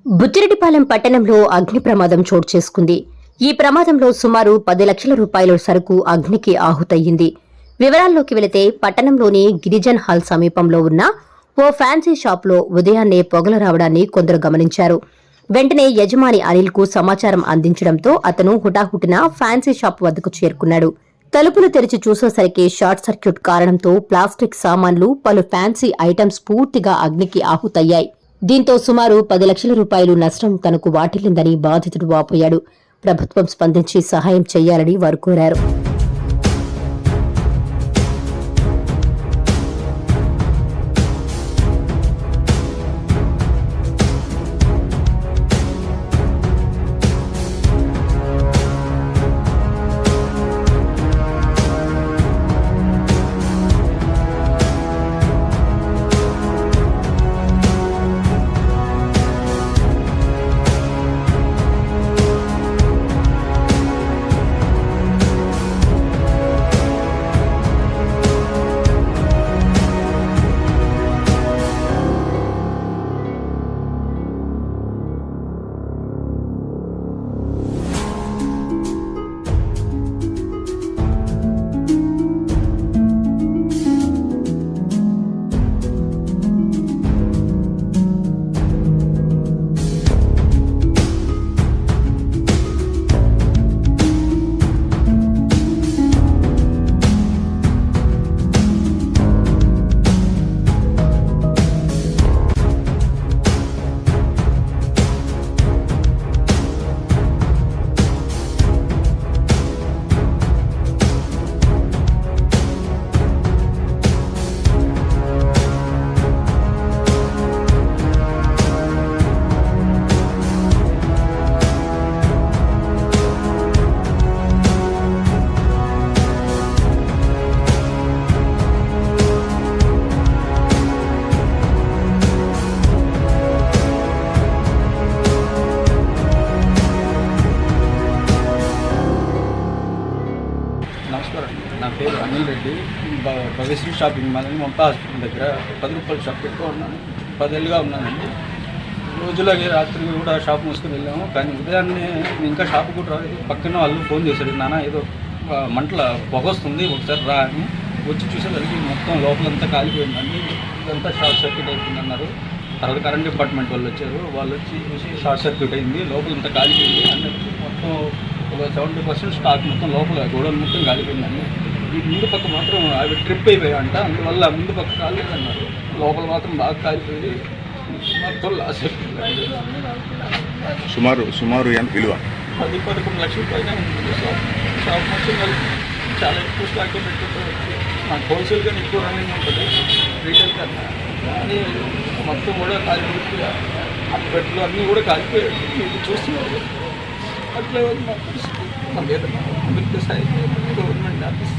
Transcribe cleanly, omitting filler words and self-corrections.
బుచ్చిరెడ్డిపాలెం పట్టణంలో అగ్ని ప్రమాదం చోటు చేసుకుంది. ఈ ప్రమాదంలో సుమారు 10 లక్షల రూపాయల సరుకు అగ్నికి ఆహుతయ్యింది. వివరాల్లోకి వెళితే పట్టణంలోని గిరిజన్ హాల్ సమీపంలో ఉన్న ఓ ఫ్యాన్సీ షాప్లో ఉదయాన్నే పొగలు రావడాన్ని కొందరు గమనించారు. వెంటనే యజమాని అనిల్ కు సమాచారం అందించడంతో అతను హుటాహుటిన ఫ్యాన్సీ షాప్ వద్దకు చేరుకున్నాడు. తలుపులు తెరిచి చూసేసరికి షార్ట్ సర్క్యూట్ కారణంతో ప్లాస్టిక్ సామాన్లు, పలు ఫ్యాన్సీ ఐటమ్స్ పూర్తిగా అగ్నికి ఆహుతయ్యాయి. దీంతో సుమారు 10 లక్షల రూపాయలు నష్టం తనకు వాటిల్లిందని బాధితుడు వాపోయాడు. ప్రభుత్వం స్పందించి సహాయం చేయాలని వారు కోరారు. నమస్కారం, నా పేరు Anil Reddy. Bhagashri shopping mall Mamata hospital దగ్గర 10 రూపాయల షాప్ పెట్టుకున్నాను. 10 ఏళ్ళుగా ఉన్నానండి. రోజులాగే రాత్రి కూడా షాప్ మూసుకొని వెళ్ళాము, కానీ ఉదయాన్నే ఇంకా షాప్ కూడా రాలేదు. పక్కన వాళ్ళు ఫోన్ చేశాడు, నాన్న ఏదో మంటల పొగ వస్తుంది, ఒకసారి రా అని. వచ్చి చూసేసరికి మొత్తం లోపలంతా కాలిపోయిందండి. ఇదంతా షార్ట్ సర్క్యూట్ అయిపోయింది అన్నారు. తర్వాత కరెంట్ డిపార్ట్మెంట్ వాళ్ళు వచ్చారు. వాళ్ళు వచ్చి చూసి షార్ట్ సర్క్యూట్ అయింది, లోపలంతా కాలిపోయింది అన్నట్టు. మొత్తం ఒక 70% స్టాక్ మొత్తం లోపల గోడౌన్ మొత్తం కాలిపోయిందండి. ఈ ముందు పక్క మాత్రం అవి ట్రిప్ అయిపోయాయంట, అందువల్ల ముందు పక్క కాలేదన్నారు. లోపల మాత్రం బాగా కాలిపోయి మొత్తం లాస్ అయిపోయింది. సుమారు ఎంత విలువ? 10-11 లక్షల పైన ఉంది. షాప్ మొత్తం కలిపి చాలా ఎక్కువ స్టాక్ పెట్టుకుంటారు. నాకు హోల్సేల్ కానీ ఎక్కువ రన్నింగ్ ఉంటుంది రీటైల్ కన్నా. కానీ మొత్తం కూడా కాలిపోయి పెట్టులు అన్నీ కూడా కాలిపోయాయి. మీరు చూస్తున్నారు. అట్లే మాకు ఏదైనా సాయం గవర్నమెంట్ ఆఫీస్